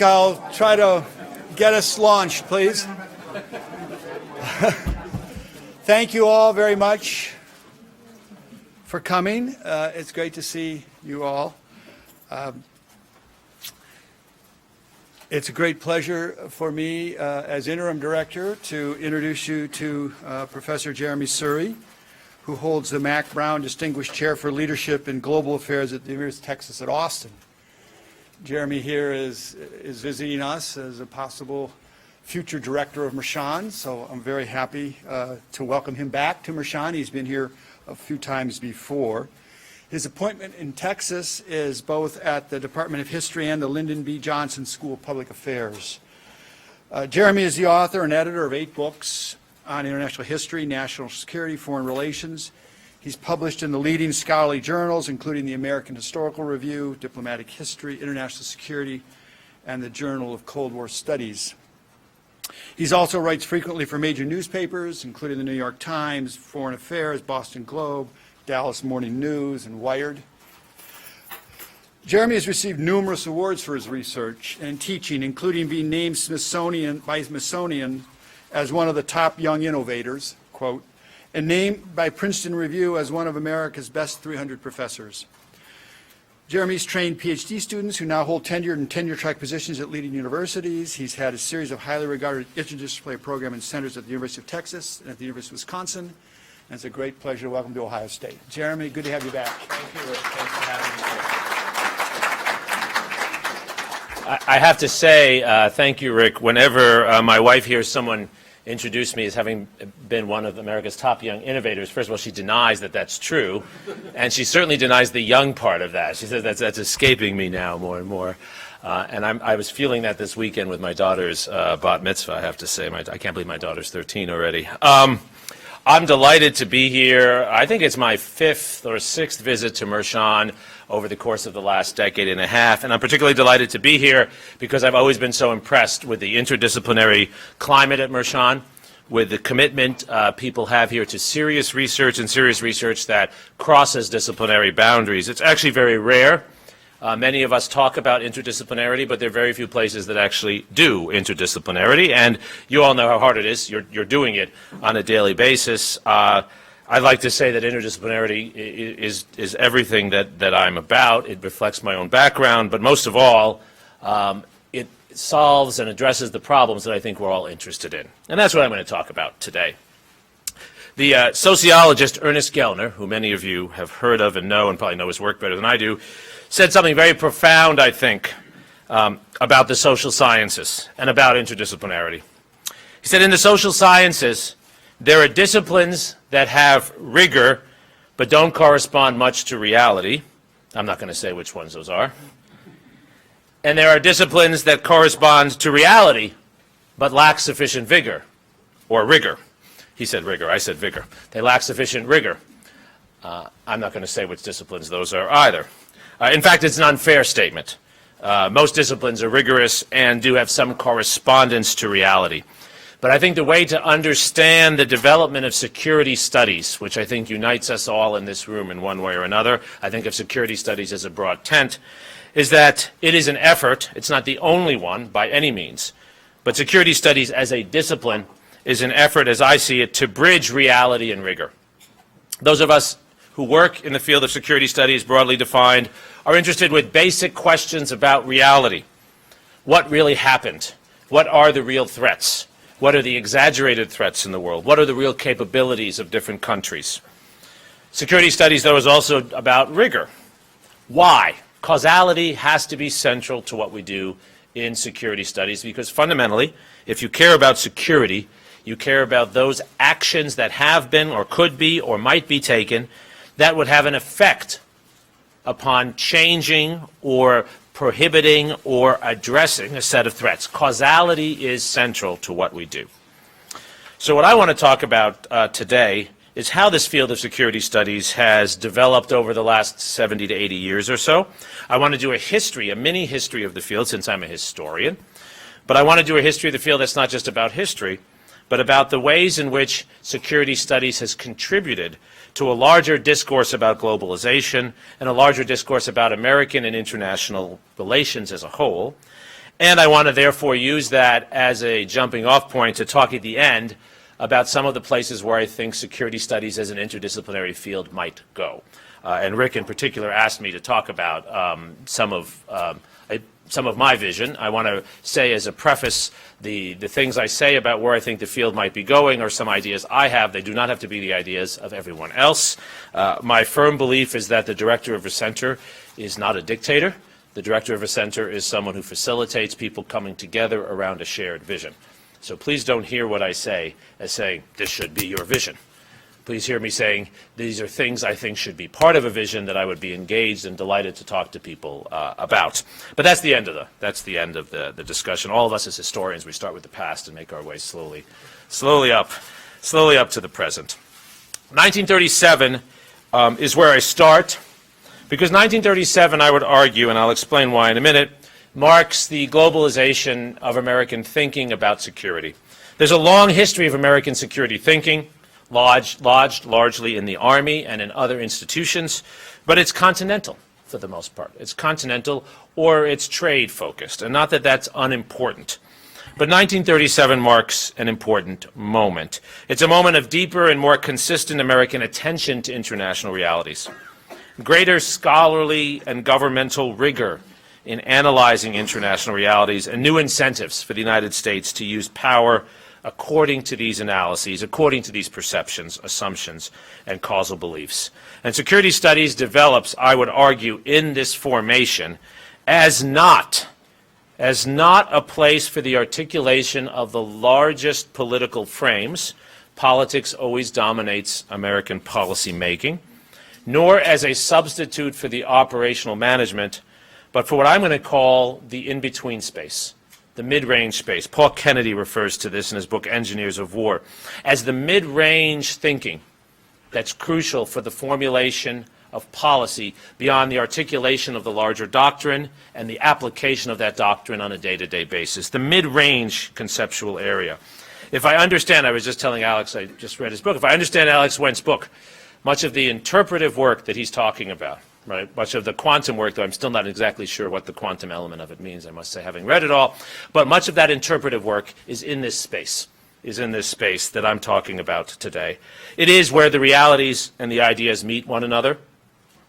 I'll try to get us launched, please. Thank you all very much for coming. It's great to see you all. It's a great pleasure for me as interim director to introduce you to Professor Jeremi Suri, who holds the Mack Brown Distinguished Chair for Leadership in Global Affairs at the University of Texas at Austin. Jeremi here is visiting us as a possible future director of Mershon, so I'm very happy to welcome him back to Mershon. He's been here a few times before. His appointment in Texas is both at the Department of History and the Lyndon B. Johnson School of Public Affairs. Jeremi is the author and editor of 8 books on international history, national security, foreign relations. He's published in the leading scholarly journals, including the American Historical Review, Diplomatic History, International Security, and the Journal of Cold War Studies. He also writes frequently for major newspapers, including the New York Times, Foreign Affairs, Boston Globe, Dallas Morning News, and Wired. Jeremi has received numerous awards for his research and teaching, including being named by Smithsonian as one of the top young innovators, quote, and named by Princeton Review as one of America's best 300 professors. Jeremi's trained PhD students who now hold tenured and tenure-track positions at leading universities. He's had a series of highly regarded interdisciplinary program and centers at the University of Texas and at the University of Wisconsin. And it's a great pleasure to welcome to Ohio State. Jeremi, good to have you back. Thank you, Rick. Thanks for having me here. I have to say, thank you, Rick. Whenever my wife hears someone introduce me as having been one of America's top young innovators, first of all, she denies that that's true, and she certainly denies the young part of that. She says that's escaping me now more and more. And I was feeling that this weekend with my daughter's bat mitzvah, I have to say. I can't believe my daughter's 13 already. I'm delighted to be here. I think it's my 5th or 6th visit to Mershon over the course of the last decade and a half, and I'm particularly delighted to be here because I've always been so impressed with the interdisciplinary climate at Mershon, with the commitment people have here to serious research and serious research that crosses disciplinary boundaries. It's actually very rare. Many of us talk about interdisciplinarity, but there are very few places that actually do interdisciplinarity, and you all know how hard it is. You're doing it on a daily basis. I'd like to say that interdisciplinarity is everything that I'm about. It reflects my own background, but most of all, it solves and addresses the problems that I think we're all interested in. And that's what I'm going to talk about today. The sociologist Ernest Gellner, who many of you have heard of and know and probably know his work better than I do, said something very profound, I think, about the social sciences and about interdisciplinarity. He said, in the social sciences, there are disciplines that have rigor but don't correspond much to reality. I'm not going to say which ones those are. And there are disciplines that correspond to reality but lack sufficient vigor or rigor. He said rigor, I said vigor. They lack sufficient rigor. I'm not going to say which disciplines those are either. In fact, it's an unfair statement. Most disciplines are rigorous and do have some correspondence to reality. But I think the way to understand the development of security studies, which I think unites us all in this room in one way or another, I think of security studies as a broad tent, is that it is an effort. It's not the only one by any means, but security studies as a discipline is an effort, as I see it, to bridge reality and rigor. Those of us who work in the field of security studies, broadly defined, are interested with basic questions about reality. What really happened? What are the real threats? What are the exaggerated threats in the world? What are the real capabilities of different countries? Security studies, though, is also about rigor. Why? Causality has to be central to what we do in security studies because fundamentally, if you care about security, you care about those actions that have been or could be or might be taken that would have an effect upon changing or prohibiting or addressing a set of threats. Causality is central to what we do. So what I want to talk about today is how this field of security studies has developed over the last 70 to 80 years or so. I want to do a history, a mini history of the field since I'm a historian. But I want to do a history of the field that's not just about history, but about the ways in which security studies has contributed to a larger discourse about globalization and a larger discourse about American and international relations as a whole, And I want to therefore use that as a jumping off point to talk at the end about some of the places where I think security studies as an interdisciplinary field might go. And Rick in particular asked me to talk about some of my vision. I want to say as a preface, the things I say about where I think the field might be going are some ideas I have. They do not have to be the ideas of everyone else. My firm belief is that the director of a center is not a dictator. The director of a center is someone who facilitates people coming together around a shared vision. So please don't hear what I say as saying, this should be your vision. Please hear me saying, these are things I think should be part of a vision that I would be engaged and delighted to talk to people about. But that's the end of the discussion. All of us as historians, we start with the past and make our way slowly up to the present. 1937 is where I start, because 1937, I would argue, and I'll explain why in a minute, marks the globalization of American thinking about security. There's a long history of American security thinking, lodged largely in the Army and in other institutions, but it's continental for the most part. It's continental or it's trade-focused, and not that that's unimportant. But 1937 marks an important moment. It's a moment of deeper and more consistent American attention to international realities, greater scholarly and governmental rigor in analyzing international realities, and new incentives for the United States to use power according to these analyses, according to these perceptions, assumptions, and causal beliefs. And security studies develops, I would argue, in this formation as not a place for the articulation of the largest political frames. Politics always dominates American policy making, nor as a substitute for the operational management, but for what I'm going to call the in-between space, the mid-range space. Paul Kennedy refers to this in his book, Engineers of War, as the mid-range thinking that's crucial for the formulation of policy beyond the articulation of the larger doctrine and the application of that doctrine on a day-to-day basis, the mid-range conceptual area. If I understand, I was just telling Alex, I just read his book, if I understand Alex Wendt's book, much of the interpretive work that he's talking about, right, much of the quantum work, though I'm still not exactly sure what the quantum element of it means, I must say, having read it all, but much of that interpretive work is in this space that I'm talking about today. It is where the realities and the ideas meet one another.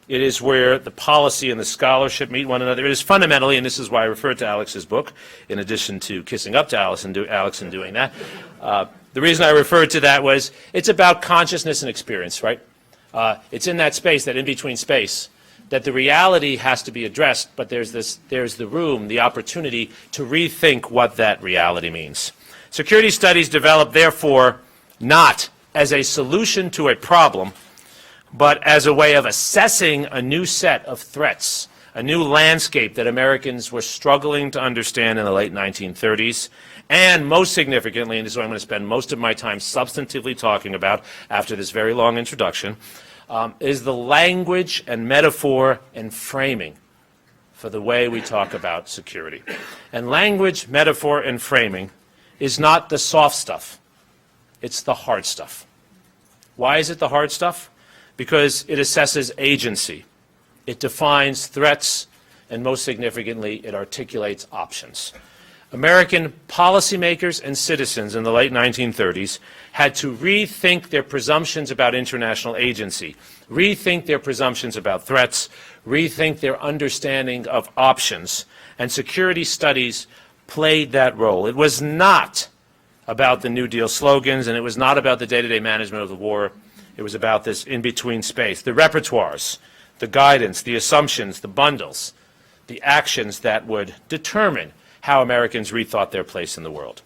It is where the policy and the scholarship meet one another. It is fundamentally, and this is why I referred to Alex's book, in addition to kissing up to Alex and doing that. The reason I referred to that was it's about consciousness and experience, right? It's in that space, that in-between space, that the reality has to be addressed, but there's the room, the opportunity to rethink what that reality means. Security studies develop, therefore, not as a solution to a problem, but as a way of assessing a new set of threats, a new landscape that Americans were struggling to understand in the late 1930s, and most significantly, and this is what I'm going to spend most of my time substantively talking about after this very long introduction, is the language and metaphor and framing for the way we talk about security. And language, metaphor, and framing is not the soft stuff. It's the hard stuff. Why is it the hard stuff? Because it assesses agency. It defines threats, and most significantly, it articulates options. American policymakers and citizens in the late 1930s had to rethink their presumptions about international agency, rethink their presumptions about threats, rethink their understanding of options, and security studies played that role. It was not about the New Deal slogans, and it was not about the day-to-day management of the war. It was about this in-between space, the repertoires, the guidance, the assumptions, the bundles, the actions that would determine how Americans rethought their place in the world.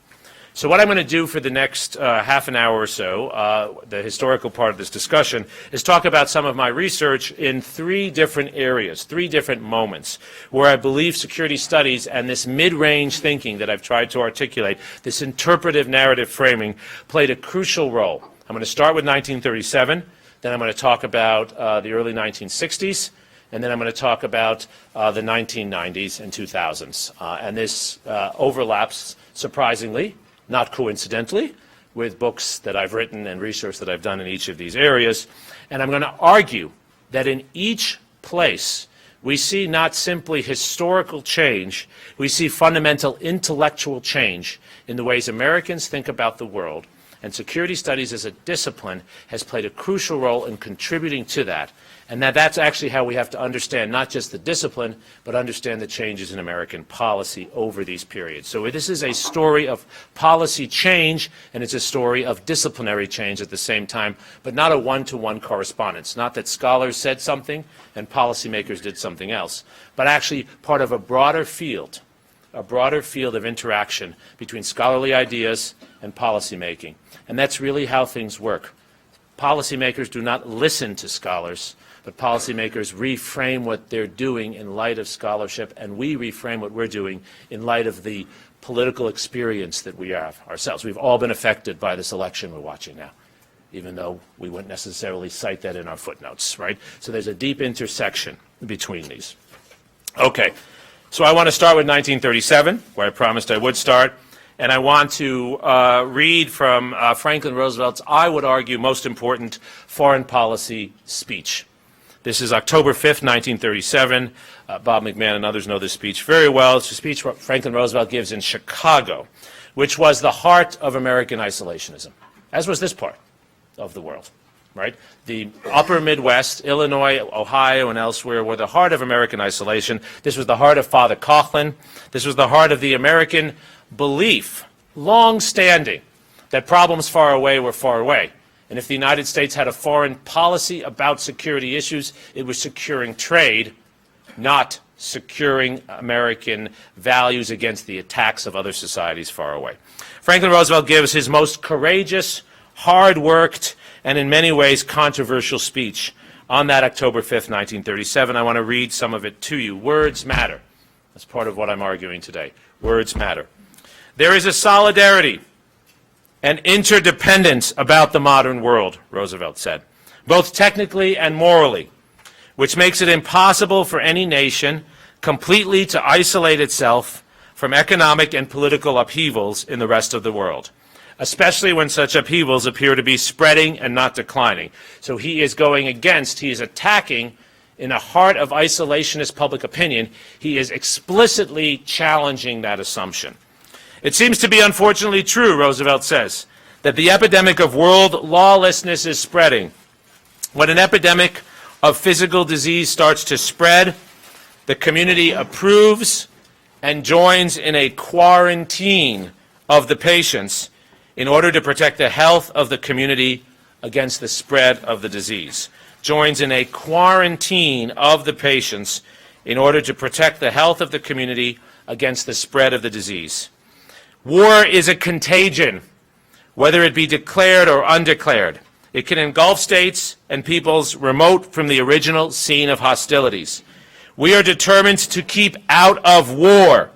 So what I'm going to do for the next half an hour or so, the historical part of this discussion, is talk about some of my research in three different areas, three different moments, where I believe security studies and this mid-range thinking that I've tried to articulate, this interpretive narrative framing, played a crucial role. I'm going to start with 1937, then I'm going to talk about the early 1960s, and then I'm going to talk about the 1990s and 2000s. And this overlaps, surprisingly, not coincidentally, with books that I've written and research that I've done in each of these areas. And I'm going to argue that in each place we see not simply historical change, we see fundamental intellectual change in the ways Americans think about the world. And security studies as a discipline has played a crucial role in contributing to that. And that's actually how we have to understand not just the discipline, but understand the changes in American policy over these periods. So this is a story of policy change, and it's a story of disciplinary change at the same time, but not a one-to-one correspondence. Not that scholars said something and policymakers did something else, but actually part of a broader field of interaction between scholarly ideas and policymaking. And that's really how things work. Policymakers do not listen to scholars, but policymakers reframe what they're doing in light of scholarship, and we reframe what we're doing in light of the political experience that we have ourselves. We've all been affected by this election we're watching now, even though we wouldn't necessarily cite that in our footnotes, right? So there's a deep intersection between these. Okay, so I want to start with 1937, where I promised I would start. And I want to read from Franklin Roosevelt's, I would argue, most important foreign policy speech. This is October 5th, 1937. Bob McMahon and others know this speech very well. It's a speech Franklin Roosevelt gives in Chicago, which was the heart of American isolationism, as was this part of the world, right? The upper Midwest, Illinois, Ohio, and elsewhere were the heart of American isolation. This was the heart of Father Coughlin. This was the heart of the American belief, long-standing, that problems far away were far away. And if the United States had a foreign policy about security issues, it was securing trade, not securing American values against the attacks of other societies far away. Franklin Roosevelt gives his most courageous, hard-worked, and in many ways controversial speech on that October 5th, 1937. I want to read some of it to you. Words matter. That's part of what I'm arguing today. Words matter. There is a solidarity and interdependence about the modern world, Roosevelt said, both technically and morally, which makes it impossible for any nation completely to isolate itself from economic and political upheavals in the rest of the world, especially when such upheavals appear to be spreading and not declining. So he is attacking in the heart of isolationist public opinion. He is explicitly challenging that assumption. It seems to be unfortunately true, Roosevelt says, that the epidemic of world lawlessness is spreading. When an epidemic of physical disease starts to spread, the community approves and joins in a quarantine of the patients in order to protect the health of the community against the spread of the disease. Joins in a quarantine of the patients in order to protect the health of the community against the spread of the disease. War is a contagion, whether it be declared or undeclared. It can engulf states and peoples remote from the original scene of hostilities. We are determined to keep out of war.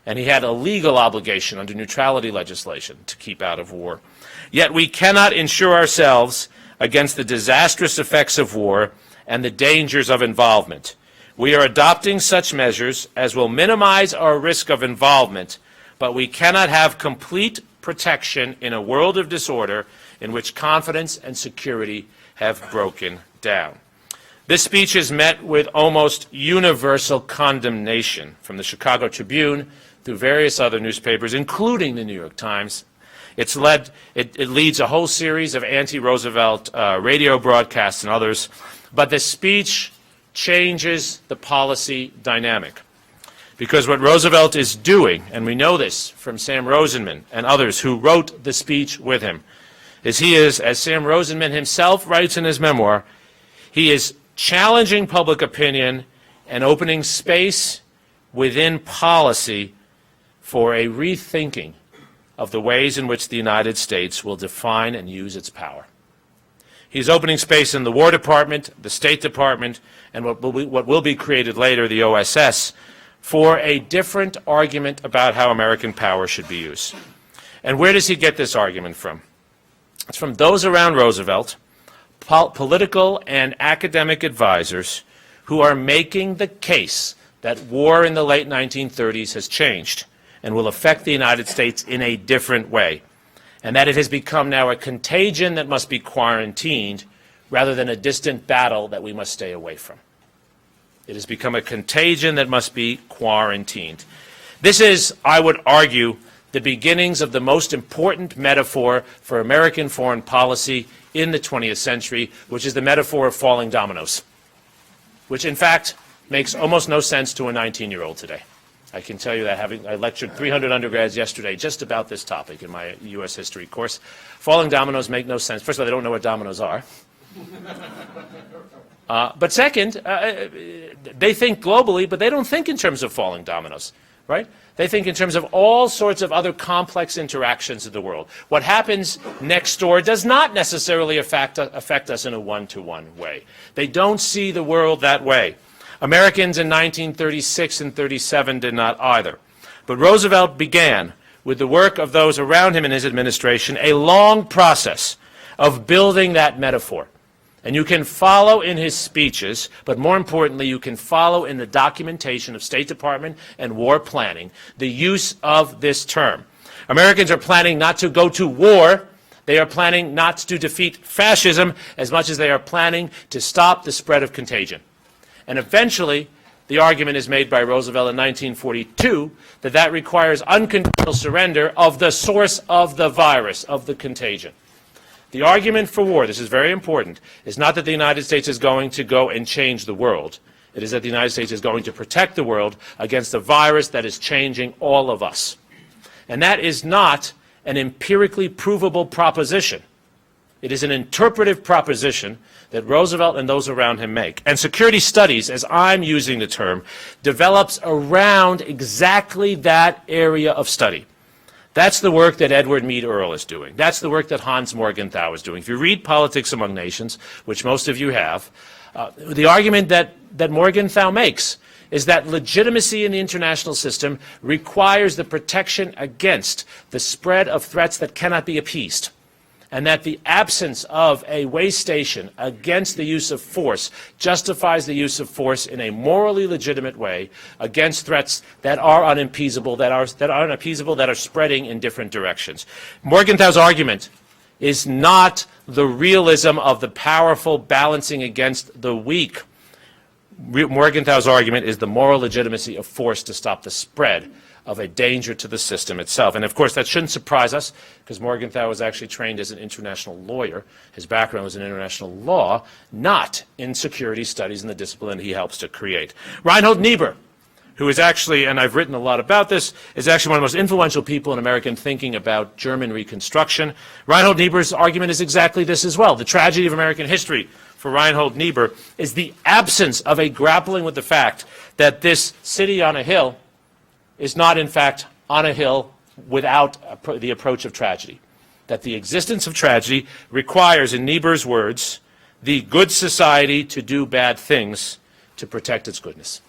And he had a legal obligation under neutrality legislation to keep out of war. Yet we cannot insure ourselves against the disastrous effects of war and the dangers of involvement. We are adopting such measures as will minimize our risk of involvement, but we cannot have complete protection in a world of disorder in which confidence and security have broken down. This speech is met with almost universal condemnation from the Chicago Tribune through various other newspapers, including the New York Times. It leads a whole series of anti-Roosevelt radio broadcasts and others, but the speech changes the policy dynamic. Because what Roosevelt is doing, and we know this from Sam Rosenman and others who wrote the speech with him, is he is, as Sam Rosenman himself writes in his memoir, he is challenging public opinion and opening space within policy for a rethinking of the ways in which the United States will define and use its power. He's opening space in the War Department, the State Department, and what will be created later, the OSS, for a different argument about how American power should be used. And where does he get this argument from? It's from those around Roosevelt, political and academic advisors who are making the case that war in the late 1930s has changed and will affect the United States in a different way, and that it has become now a contagion that must be quarantined rather than a distant battle that we must stay away from. It has become a contagion that must be quarantined. This is, I would argue, the beginnings of the most important metaphor for American foreign policy in the 20th century, which is the metaphor of falling dominoes, which in fact makes almost no sense to a 19-year-old today. I can tell you that I lectured 300 undergrads yesterday just about this topic in my U.S. history course. Falling dominoes make no sense. First of all, they don't know what dominoes are. But second, they think globally, but they don't think in terms of falling dominoes, right? They think in terms of all sorts of other complex interactions of the world. What happens next door does not necessarily affect us in a one-to-one way. They don't see the world that way. Americans in 1936 and 37 did not either. But Roosevelt began, with the work of those around him in his administration, a long process of building that metaphor. And you can follow in his speeches, but more importantly, you can follow in the documentation of State Department and war planning the use of this term. Americans are planning not to go to war. They are planning not to defeat fascism as much as they are planning to stop the spread of contagion. And eventually, the argument is made by Roosevelt in 1942 that that requires unconditional surrender of the source of the virus, of the contagion. The argument for war, this is very important, is not that the United States is going to go and change the world. It is that the United States is going to protect the world against a virus that is changing all of us. And that is not an empirically provable proposition. It is an interpretive proposition that Roosevelt and those around him make. And security studies, as I'm using the term, develops around exactly that area of study. That's the work that Edward Mead Earle is doing. That's the work that Hans Morgenthau is doing. If you read Politics Among Nations, which most of you have, the argument that Morgenthau makes is that legitimacy in the international system requires the protection against the spread of threats that cannot be appeased, and that the absence of a way station against the use of force justifies the use of force in a morally legitimate way against threats that are unappeasable, that are spreading in different directions. Morgenthau's argument is not the realism of the powerful balancing against the weak. Morgenthau's argument is the moral legitimacy of force to stop the spread of a danger to the system itself. And of course, that shouldn't surprise us, because Morgenthau was actually trained as an international lawyer. His background was in international law, not in security studies in the discipline he helps to create. Reinhold Niebuhr, who is actually, and I've written a lot about this, is actually one of the most influential people in American thinking about German Reconstruction. Reinhold Niebuhr's argument is exactly this as well. The tragedy of American history for Reinhold Niebuhr is the absence of a grappling with the fact that this city on a hill is not, in fact, on a hill without the approach of tragedy. That the existence of tragedy requires, in Niebuhr's words, the good society to do bad things to protect its goodness.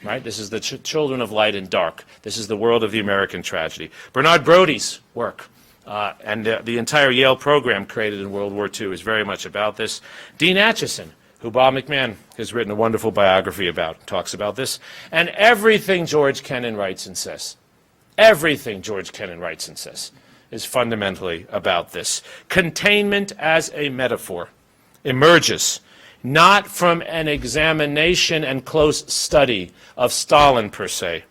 Right? This is the children of light and dark. This is the world of the American tragedy. Bernard Brody's work and the entire Yale program created in World War II is very much about this. Dean Acheson, who Bob McMahon has written a wonderful biography about, talks about this. And everything George Kennan writes and says, is fundamentally about this. Containment as a metaphor emerges not from an examination and close study of Stalin per se,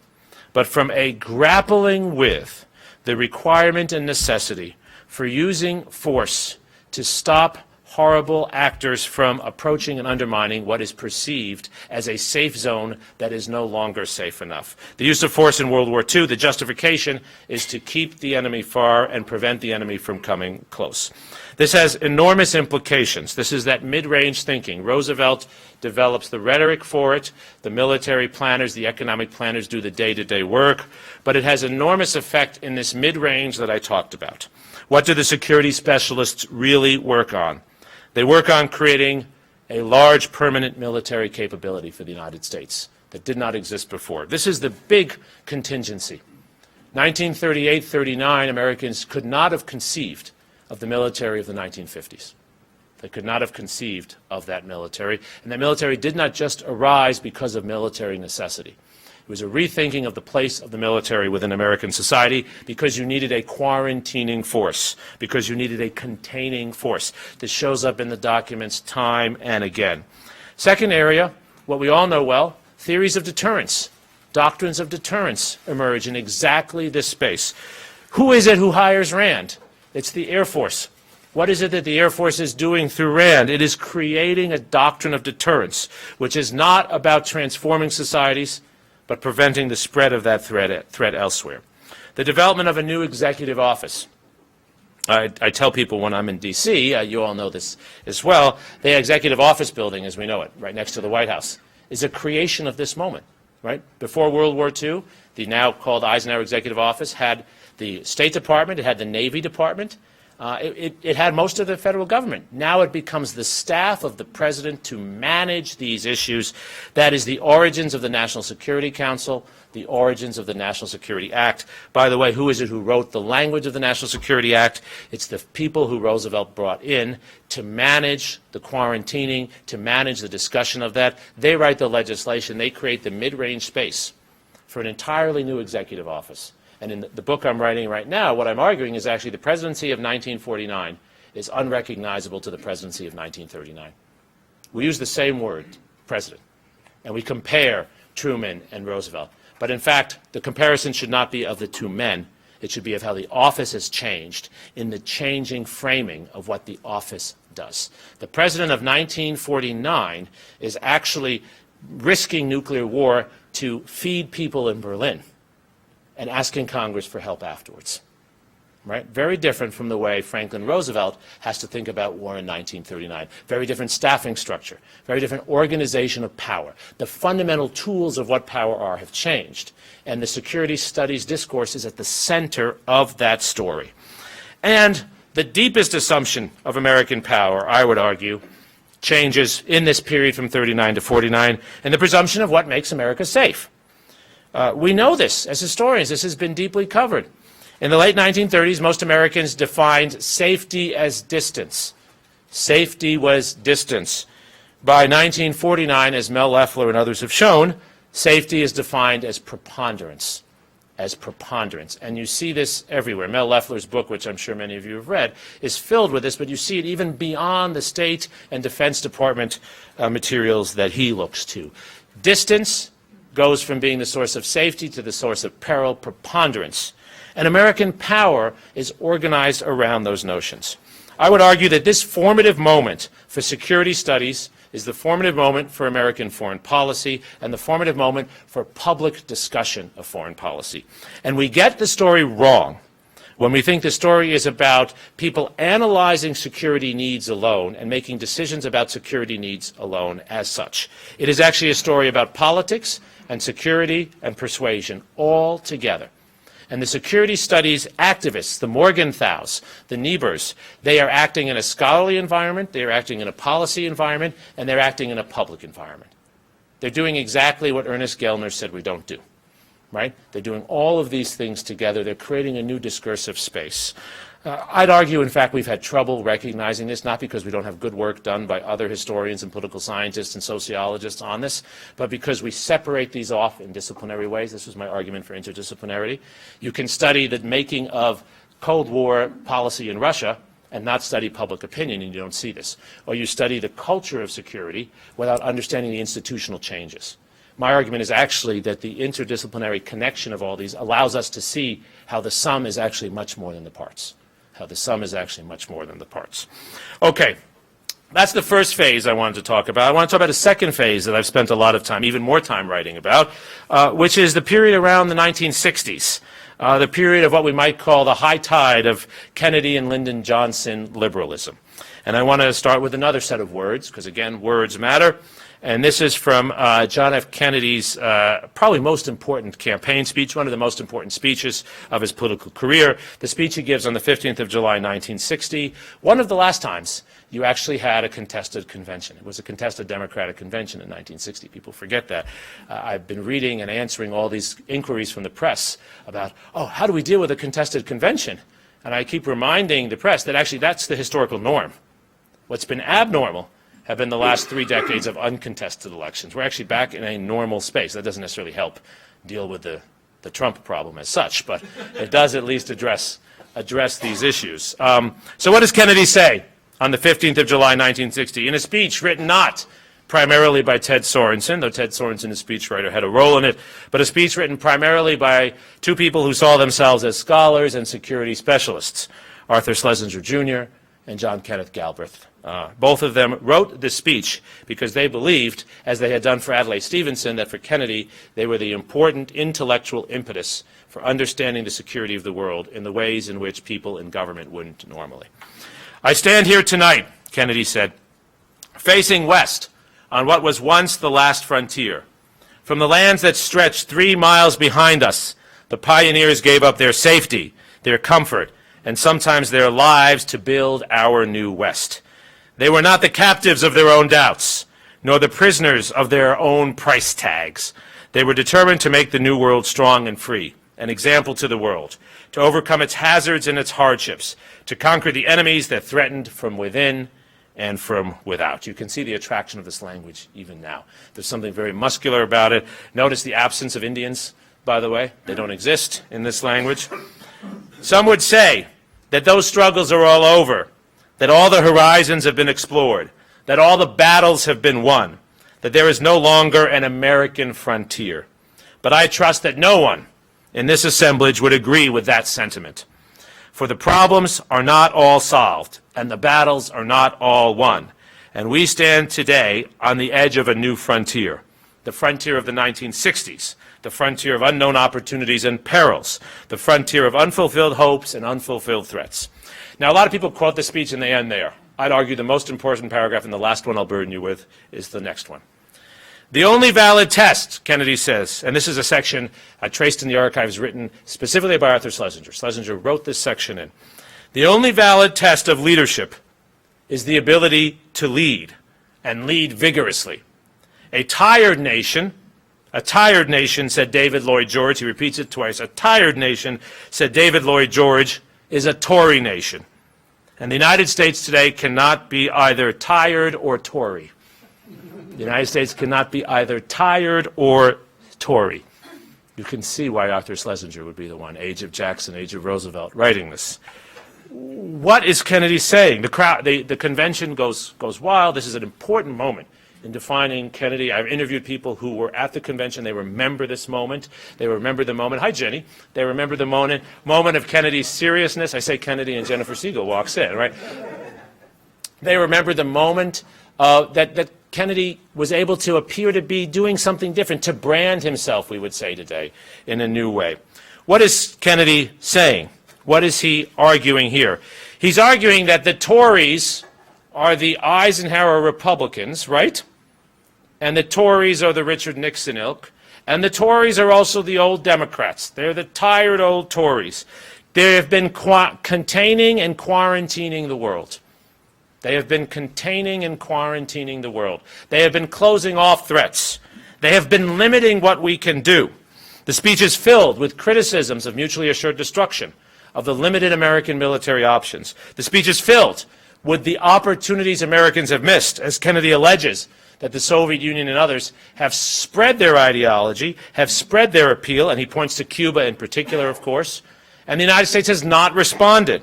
but from a grappling with the requirement and necessity for using force to stop horrible actors from approaching and undermining what is perceived as a safe zone that is no longer safe enough. The use of force in World War II, the justification is to keep the enemy far and prevent the enemy from coming close. This has enormous implications. This is that mid-range thinking. Roosevelt develops the rhetoric for it. The military planners, the economic planners do the day-to-day work. But it has enormous effect in this mid-range that I talked about. What do the security specialists really work on? They work on creating a large permanent military capability for the United States that did not exist before. This is the big contingency. 1938-39, Americans could not have conceived of the military of the 1950s. They could not have conceived of that military. And that military did not just arise because of military necessity. It was a rethinking of the place of the military within American society because you needed a quarantining force, because you needed a containing force. This shows up in the documents time and again. Second area what we all know well, theories of deterrence, doctrines of deterrence emerge in exactly this space. Who is it who hires Rand? It's the Air Force. What is it that the Air Force is doing through Rand? It is creating a doctrine of deterrence, which is not about transforming societies, but preventing the spread of that threat elsewhere. The development of a new executive office. I tell people when I'm in D.C., you all know this as well, the executive office building, as we know it, right next to the White House, is a creation of this moment, right? Before World War II, the now called Eisenhower Executive Office had the State Department, it had the Navy Department, it had most of the federal government. Now it becomes the staff of the president to manage these issues. That is the origins of the National Security Council, the origins of the National Security Act. By the way, who is it who wrote the language of the National Security Act? It's the people who Roosevelt brought in to manage the quarantining, to manage the discussion of that. They write the legislation. They create the mid-range space for an entirely new executive office. And in the book I'm writing right now, what I'm arguing is actually the presidency of 1949 is unrecognizable to the presidency of 1939. We use the same word, president, and we compare Truman and Roosevelt. But in fact, the comparison should not be of the two men. It should be of how the office has changed in the changing framing of what the office does. The president of 1949 is actually risking nuclear war to feed people in Berlin and asking Congress for help afterwards, right? Very different from the way Franklin Roosevelt has to think about war in 1939. Very different staffing structure, very different organization of power. The fundamental tools of what power are have changed, and the security studies discourse is at the center of that story. And the deepest assumption of American power, I would argue, changes in this period from 39 to 49, and the presumption of what makes America safe. We know this as historians. This has been deeply covered. In the late 1930s, most Americans defined safety as distance. Safety was distance. By 1949, as Mel Leffler and others have shown, safety is defined as preponderance. As preponderance. And you see this everywhere. Mel Leffler's book, which I'm sure many of you have read, is filled with this, but you see it even beyond the State and Defense Department materials that he looks to. Distance goes from being the source of safety to the source of peril, preponderance. And American power is organized around those notions. I would argue that this formative moment for security studies is the formative moment for American foreign policy and the formative moment for public discussion of foreign policy. And we get the story wrong when we think the story is about people analyzing security needs alone and making decisions about security needs alone as such. It is actually a story about politics and security and persuasion all together. And the security studies activists, the Morgenthaus, the Niebers, they are acting in a scholarly environment, they are acting in a policy environment, and they're acting in a public environment. They're doing exactly what Ernest Gellner said we don't do, right? They're doing all of these things together. They're creating a new discursive space. I'd argue, in fact, we've had trouble recognizing this, not because we don't have good work done by other historians and political scientists and sociologists on this, but because we separate these off in disciplinary ways. This was my argument for interdisciplinarity. You can study the making of Cold War policy in Russia and not study public opinion, and you don't see this. Or you study the culture of security without understanding the institutional changes. My argument is actually that the interdisciplinary connection of all these allows us to see how the sum is actually much more than the parts. How the sum is actually much more than the parts. Okay, that's the first phase I wanted to talk about. I want to talk about a second phase that I've spent a lot of time, even more time writing about, which is the period around the 1960s, the period of what we might call the high tide of Kennedy and Lyndon Johnson liberalism. And I want to start with another set of words, because again, words matter. And this is from John F. Kennedy's probably most important campaign speech, one of the most important speeches of his political career, the speech he gives on the 15th of July, 1960, one of the last times you actually had a contested convention. It was a contested Democratic convention in 1960. People forget that. I've been reading and answering all these inquiries from the press about, oh, how do we deal with a contested convention? And I keep reminding the press that actually that's the historical norm. What's been abnormal have been the last 3 decades of uncontested elections. We're actually back in a normal space. That doesn't necessarily help deal with the Trump problem as such, but it does at least address these issues. So what does Kennedy say on the 15th of July, 1960, in a speech written not primarily by Ted Sorensen, though Ted Sorensen, the speechwriter, had a role in it, but a speech written primarily by two people who saw themselves as scholars and security specialists, Arthur Schlesinger Jr. and John Kenneth Galbraith. Both of them wrote the speech because they believed, as they had done for Adlai Stevenson, that for Kennedy they were the important intellectual impetus for understanding the security of the world in the ways in which people in government wouldn't normally. I stand here tonight, Kennedy said, facing west on what was once the last frontier. From the lands that stretched 3 miles behind us, the pioneers gave up their safety, their comfort, and sometimes their lives to build our new West. They were not the captives of their own doubts, nor the prisoners of their own price tags. They were determined to make the new world strong and free, an example to the world, to overcome its hazards and its hardships, to conquer the enemies that threatened from within and from without. You can see the attraction of this language even now. There's something very muscular about it. Notice the absence of Indians, by the way. They don't exist in this language. Some would say that those struggles are all over, that all the horizons have been explored, that all the battles have been won, that there is no longer an American frontier. But I trust that no one in this assemblage would agree with that sentiment. For the problems are not all solved, and the battles are not all won. And we stand today on the edge of a new frontier, the frontier of the 1960s, the frontier of unknown opportunities and perils, the frontier of unfulfilled hopes and unfulfilled threats. Now, a lot of people quote the speech and they end there. I'd argue the most important paragraph, and the last one I'll burden you with, is the next one. The only valid test, Kennedy says, and this is a section I traced in the archives written specifically by Arthur Schlesinger. Schlesinger wrote this section in. The only valid test of leadership is the ability to lead, and lead vigorously. A tired nation, said David Lloyd George, he repeats it twice, a tired nation, said David Lloyd George, is a Tory nation. And the United States today cannot be either tired or Tory. The United States cannot be either tired or Tory. You can see why Arthur Schlesinger would be the one, age of Jackson, age of Roosevelt, writing this. What is Kennedy saying? The convention goes wild. This is an important moment in defining Kennedy. I've interviewed people who were at the convention. They remember this moment. They remember the moment. Hi, Jenny. They remember the moment of Kennedy's seriousness. I say Kennedy and Jennifer Siegel walks in, right? They remember the moment that Kennedy was able to appear to be doing something different, to brand himself, we would say today, in a new way. What is Kennedy saying? What is he arguing here? He's arguing that the Tories are the Eisenhower Republicans, right? And the Tories are the Richard Nixon ilk. And the Tories are also the old Democrats. They're the tired old Tories. They have been containing and quarantining the world. They have been containing and quarantining the world. They have been closing off threats. They have been limiting what we can do. The speech is filled with criticisms of mutually assured destruction, of the limited American military options. The speech is filled with the opportunities Americans have missed, as Kennedy alleges that the Soviet Union and others have spread their ideology, have spread their appeal, and he points to Cuba in particular, of course, and the United States has not responded.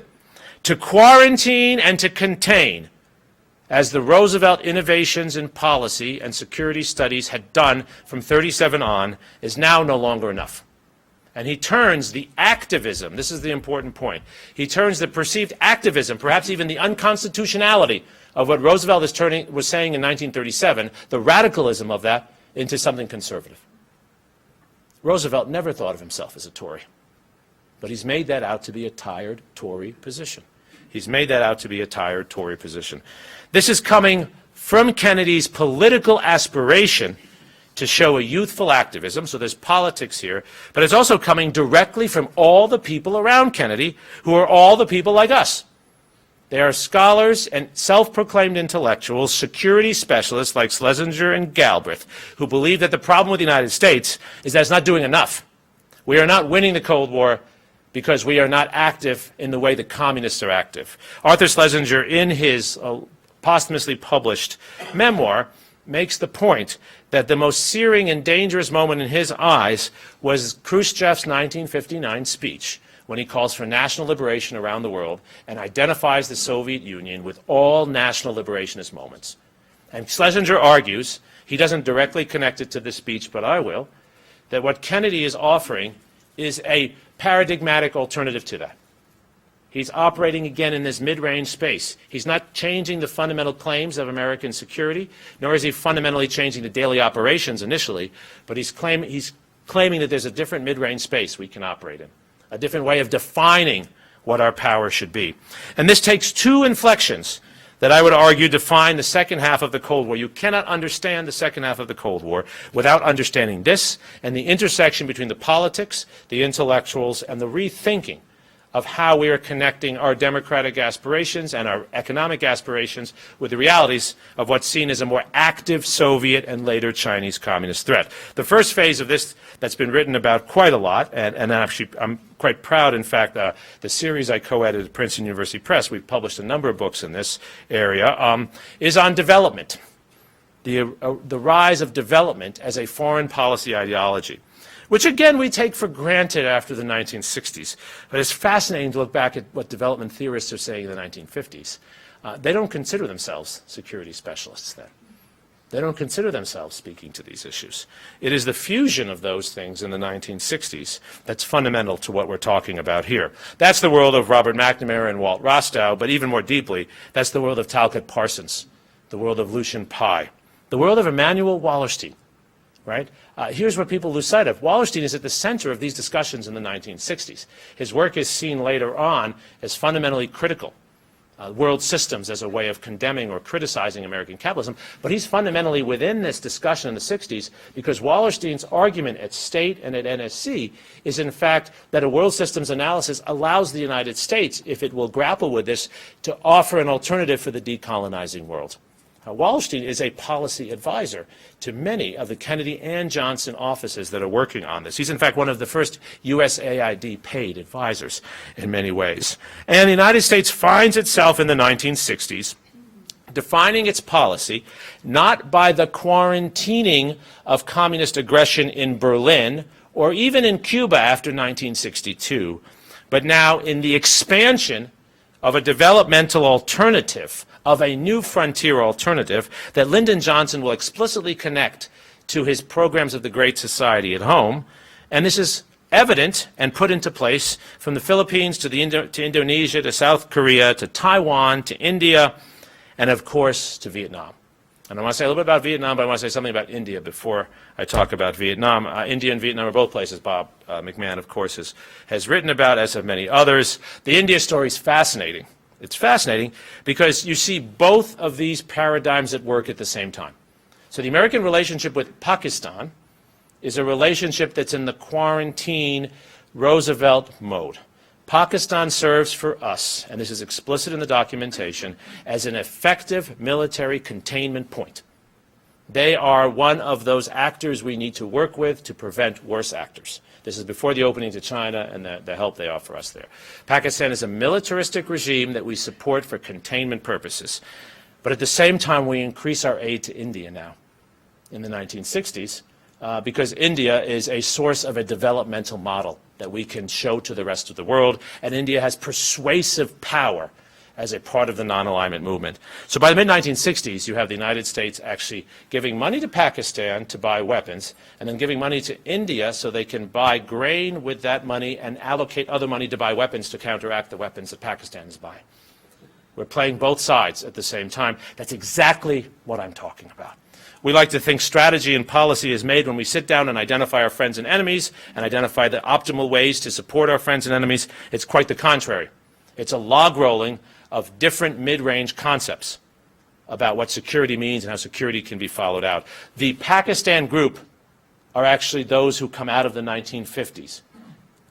To quarantine and to contain, as the Roosevelt innovations in policy and security studies had done from 37 on, is now no longer enough. And he turns the activism, this is the important point, he turns the perceived activism, perhaps even the unconstitutionality of what Roosevelt was saying in 1937, the radicalism of that, into something conservative. Roosevelt never thought of himself as a Tory, but he's made that out to be a tired Tory position. He's made that out to be a tired Tory position. This is coming from Kennedy's political aspiration to show a youthful activism, so there's politics here, but it's also coming directly from all the people around Kennedy who are all the people like us. They are scholars and self-proclaimed intellectuals, security specialists like Schlesinger and Galbraith, who believe that the problem with the United States is that it's not doing enough. We are not winning the Cold War because we are not active in the way the communists are active. Arthur Schlesinger, in his posthumously published memoir, makes the point that the most searing and dangerous moment in his eyes was Khrushchev's 1959 speech, when he calls for national liberation around the world and identifies the Soviet Union with all national liberationist moments. And Schlesinger argues, he doesn't directly connect it to this speech, but I will, that what Kennedy is offering is a paradigmatic alternative to that. He's operating again in this mid-range space. He's not changing the fundamental claims of American security, nor is he fundamentally changing the daily operations initially, but he's claiming that there's a different mid-range space we can operate in, a different way of defining what our power should be. And this takes two inflections that I would argue define the second half of the Cold War. You cannot understand the second half of the Cold War without understanding this and the intersection between the politics, the intellectuals, and the rethinking of how we are connecting our democratic aspirations and our economic aspirations with the realities of what's seen as a more active Soviet and later Chinese communist threat. The first phase of this that's been written about quite a lot, and actually I'm quite proud, in fact, the series I co-edited at Princeton University Press, we've published a number of books in this area, is on development, the rise of development as a foreign policy ideology, which again we take for granted after the 1960s. But it's fascinating to look back at what development theorists are saying in the 1950s. They don't consider themselves security specialists then. They don't consider themselves speaking to these issues. It is the fusion of those things in the 1960s that's fundamental to what we're talking about here. That's the world of Robert McNamara and Walt Rostow, but even more deeply, that's the world of Talcott Parsons, the world of Lucian Pye, the world of Emanuel Wallerstein. Right? Here's what people lose sight of. Wallerstein is at the center of these discussions in the 1960s. His work is seen later on as fundamentally critical. World systems as a way of condemning or criticizing American capitalism, but he's fundamentally within this discussion in the 60s because Wallerstein's argument at State and at NSC is in fact that a world systems analysis allows the United States, if it will grapple with this, to offer an alternative for the decolonizing world. Wallerstein is a policy advisor to many of the Kennedy and Johnson offices that are working on this. He's in fact one of the first USAID paid advisors in many ways. And the United States finds itself in the 1960s defining its policy not by the quarantining of communist aggression in Berlin or even in Cuba after 1962, but now in the expansion of a developmental alternative, of a new frontier alternative that Lyndon Johnson will explicitly connect to his programs of the Great Society at home. And this is evident and put into place from the Philippines to Indonesia to South Korea to Taiwan to India and, of course, to Vietnam. And I want to say a little bit about Vietnam, but I want to say something about India before I talk about Vietnam. India and Vietnam are both places Bob McMahon, of course, has written about, as have many others. The India story is fascinating. It's fascinating because you see both of these paradigms at work at the same time. So the American relationship with Pakistan is a relationship that's in the quarantine Roosevelt mode. Pakistan serves for us, and this is explicit in the documentation, as an effective military containment point. They are one of those actors we need to work with to prevent worse actors. This is before the opening to China and the help they offer us there. Pakistan is a militaristic regime that we support for containment purposes. But at the same time, we increase our aid to India now in the 1960s because India is a source of a developmental model that we can show to the rest of the world. And India has persuasive power as a part of the non-alignment movement. So by the mid-1960s, you have the United States actually giving money to Pakistan to buy weapons, and then giving money to India so they can buy grain with that money and allocate other money to buy weapons to counteract the weapons that Pakistan is buying. We're playing both sides at the same time. That's exactly what I'm talking about. We like to think strategy and policy is made when we sit down and identify our friends and enemies and identify the optimal ways to support our friends and enemies. It's quite the contrary. It's a log rolling of different mid-range concepts about what security means and how security can be followed out. The Pakistan group are actually those who come out of the 1950s.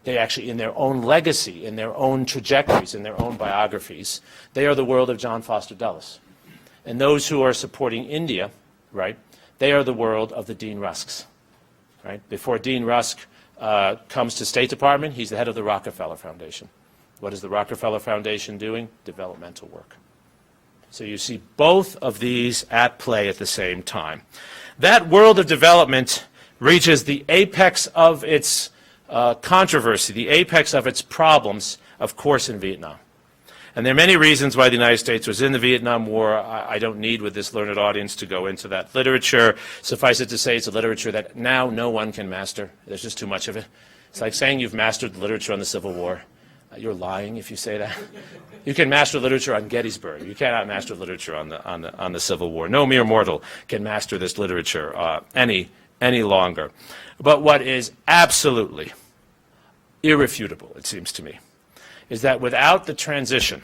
They actually, in their own legacy, in their own trajectories, in their own biographies, they are the world of John Foster Dulles. And those who are supporting India, right, they are the world of the Dean Rusks. Right? Before Dean Rusk comes to State Department, he's the head of the Rockefeller Foundation. What is the Rockefeller Foundation doing? Developmental work. So you see both of these at play at the same time. That world of development reaches the apex of its controversy, the apex of its problems, of course, in Vietnam. And there are many reasons why the United States was in the Vietnam War. I don't need, with this learned audience, to go into that literature. Suffice it to say, it's a literature that now no one can master. There's just too much of it. It's like saying you've mastered the literature on the Civil War. You're lying if you say that. You can master literature on Gettysburg. You cannot master literature on the Civil War. No mere mortal can master this literature any longer. But what is absolutely irrefutable, it seems to me, is that without the transition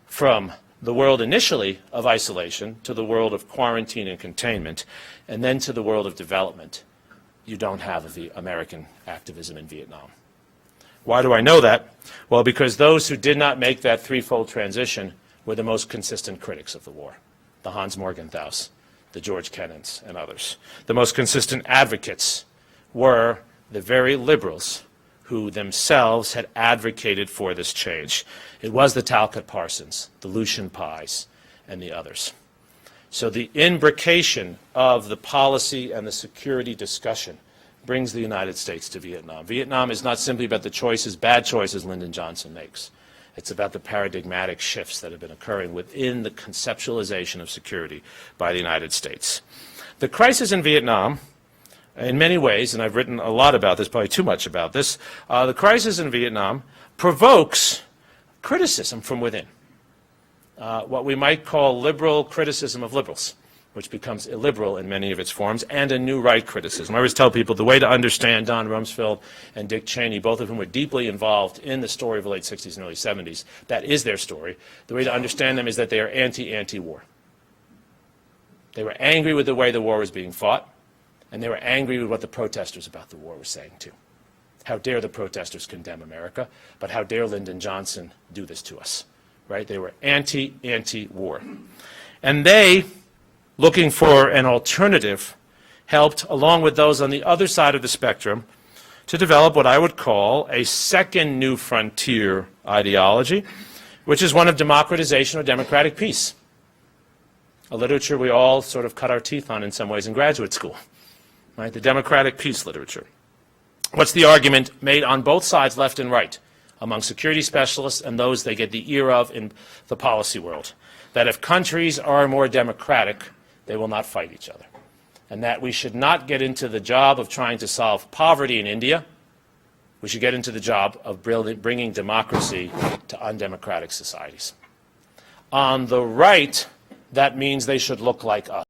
from the world initially of isolation to the world of quarantine and containment, and then to the world of development, you don't have the American activism in Vietnam. Why do I know that? Well, because those who did not make that threefold transition were the most consistent critics of the war. The Hans Morgenthaus, the George Kennans, and others. The most consistent advocates were the very liberals who themselves had advocated for this change. It was the Talcott Parsons, the Lucian Pies, and the others. So the imbrication of the policy and the security discussion brings the United States to Vietnam. Vietnam is not simply about the choices, bad choices Lyndon Johnson makes. It's about the paradigmatic shifts that have been occurring within the conceptualization of security by the United States. The crisis in Vietnam, in many ways, and I've written a lot about this, probably too much about this, the crisis in Vietnam provokes criticism from within. What we might call liberal criticism of liberals, which becomes illiberal in many of its forms, and a new right criticism. I always tell people the way to understand Don Rumsfeld and Dick Cheney, both of whom were deeply involved in the story of the late 60s and early 70s, that is their story. The way to understand them is that they are anti-war. They were angry with the way the war was being fought, and they were angry with what the protesters about the war were saying too. How dare the protesters condemn America, but how dare Lyndon Johnson do this to us, right? They were anti-war. And they, looking for an alternative, helped, along with those on the other side of the spectrum, to develop what I would call a second new frontier ideology, which is one of democratization or democratic peace, a literature we all sort of cut our teeth on in some ways in graduate school, right? The democratic peace literature. What's the argument made on both sides, left and right, among security specialists and those they get the ear of in the policy world? That if countries are more democratic, they will not fight each other. And that we should not get into the job of trying to solve poverty in India. We should get into the job of bringing democracy to undemocratic societies. On the right, that means they should look like us.